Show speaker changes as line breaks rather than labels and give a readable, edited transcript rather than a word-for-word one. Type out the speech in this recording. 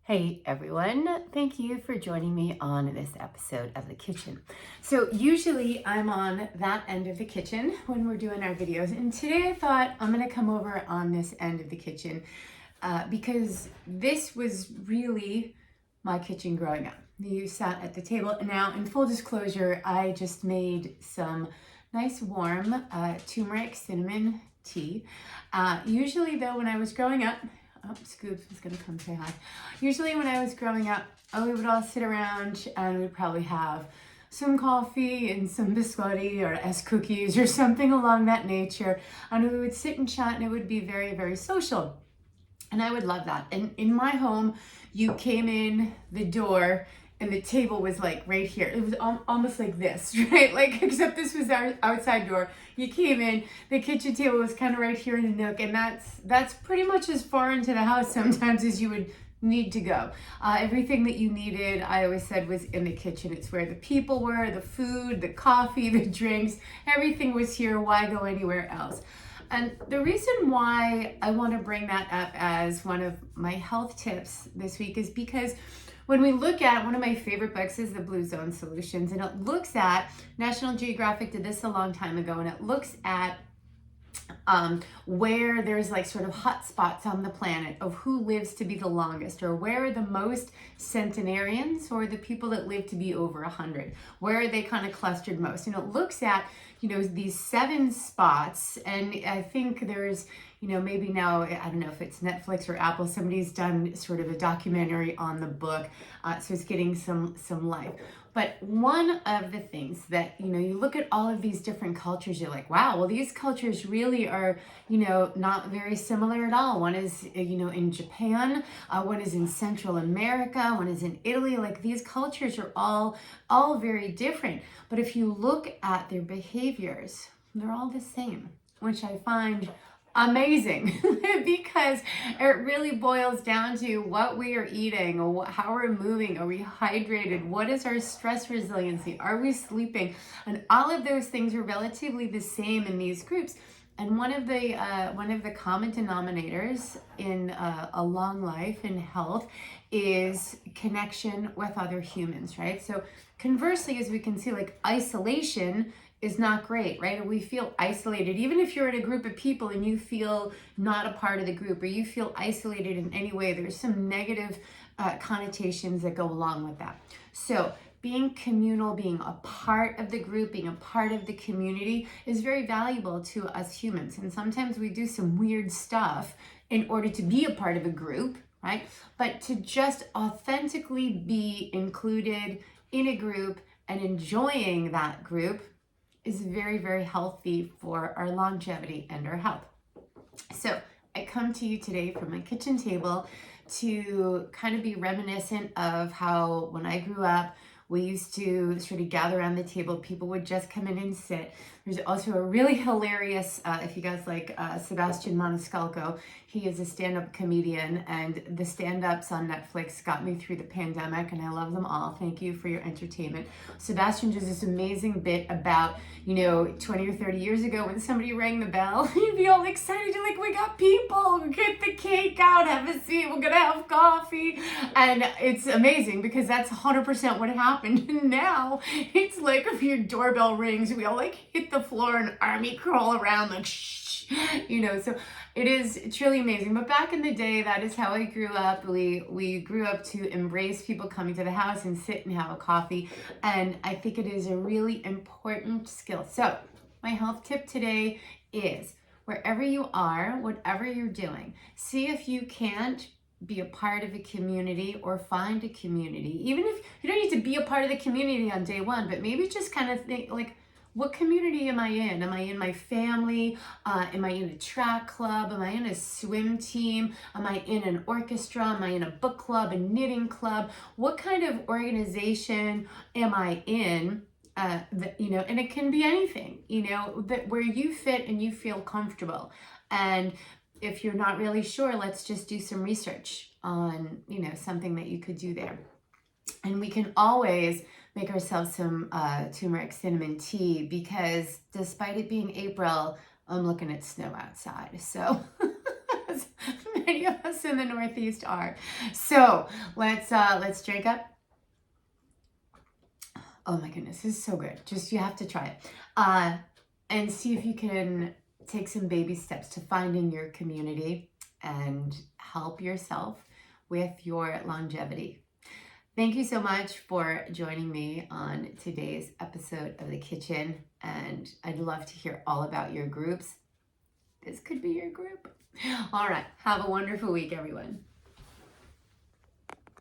Hey everyone, thank you for joining me on this episode of The Kitchen. So usually I'm on that end of the kitchen when we're doing our videos, and today I thought I'm gonna come over on this end of the kitchen because this was really my kitchen growing up. You sat at the table. Now, in full disclosure, I just made some nice warm turmeric cinnamon tea. Usually though, when I was growing up, Scoops was gonna come say hi. Usually when I was growing up, we would all sit around and we'd probably have some coffee and some biscotti or cookies or something along that nature. And we would sit and chat and it would be very, very social. And I would love that. And in my home, you came in the door and the table was like right here. It was almost like this, right? Like, except this was our outside door. You came in, the kitchen table was kind of right here in the nook, and that's pretty much as far into the house sometimes as you would need to go. Everything that you needed, I always said, was in the kitchen. It's where the people were, the food, the coffee, the drinks, everything was here. Why go anywhere else? And the reason why I want to bring that up as one of my health tips this week is because when we look at, one of my favorite books is The Blue Zone Solutions, and it looks at, National Geographic did this a long time ago, and it looks at where there's like sort of hot spots on the planet of who lives to be the longest, or where are the most centenarians, or the people that live to be over 100, where are they kind of clustered most. And it looks at, these 7 spots, and I think there's, maybe now, I don't know if it's Netflix or Apple, somebody's done sort of a documentary on the book, so it's getting some life. But one of the things that, you look at all of these different cultures, you're like, wow, well, these cultures really are, not very similar at all. One is, in Japan, one is in Central America, one is in Italy. Like, these cultures are all very different. But if you look at their behaviors, they're all the same, which I find amazing because it really boils down to what we are eating, or how we're moving, are we hydrated, what is our stress resiliency, are we sleeping, and all of those things are relatively the same in these groups. And one of the common denominators in a long life and health is connection with other humans, right? So conversely, as we can see, like, isolation is not great, right? Or we feel isolated, even if you're in a group of people and you feel not a part of the group, or you feel isolated in any way, there's some negative connotations that go along with that. So being communal, being a part of the group, being a part of the community is very valuable to us humans. And sometimes we do some weird stuff in order to be a part of a group, right? But to just authentically be included in a group and enjoying that group is very, very healthy for our longevity and our health. So I come to you today from my kitchen table to kind of be reminiscent of how, when I grew up, we used to sort of gather around the table. People would just come in and sit. There's also a really hilarious, if you guys like Sebastian Maniscalco, he is a stand-up comedian, and the stand-ups on Netflix got me through the pandemic, and I love them all. Thank you for your entertainment. Sebastian does this amazing bit about, 20 or 30 years ago when somebody rang the bell, he'd be all excited, like, we got people, get the cake out, have a seat, we're gonna have coffee. And it's amazing because that's 100% what happened. And now it's like, if your doorbell rings, we all like hit the floor and army crawl around like shh, so it's really amazing. But back in the day, that is how I grew up. We grew up to embrace people coming to the house and sit and have a coffee, and I think it is a really important skill. So my health tip today is, wherever you are, whatever you're doing, see if you can't be a part of a community or find a community. Even if you don't need to be a part of the community on day one, but maybe just kind of think, like, what community am I in? Am I in my family? Am I in a track club? Am I in a swim team? Am I in an orchestra? Am I in a book club, a knitting club? What kind of organization am I in? And it can be anything, that where you fit and you feel comfortable. And if you're not really sure, let's just do some research on, something that you could do there. And we can always make ourselves some turmeric cinnamon tea, because despite it being April, I'm looking at snow outside. So many of us in the Northeast are. So let's drink up. Oh my goodness, this is so good. Just, you have to try it. And see if you can take some baby steps to finding your community and help yourself with your longevity. Thank you so much for joining me on today's episode of The Kitchen, and I'd love to hear all about your groups. This could be your group. All right, have a wonderful week, everyone.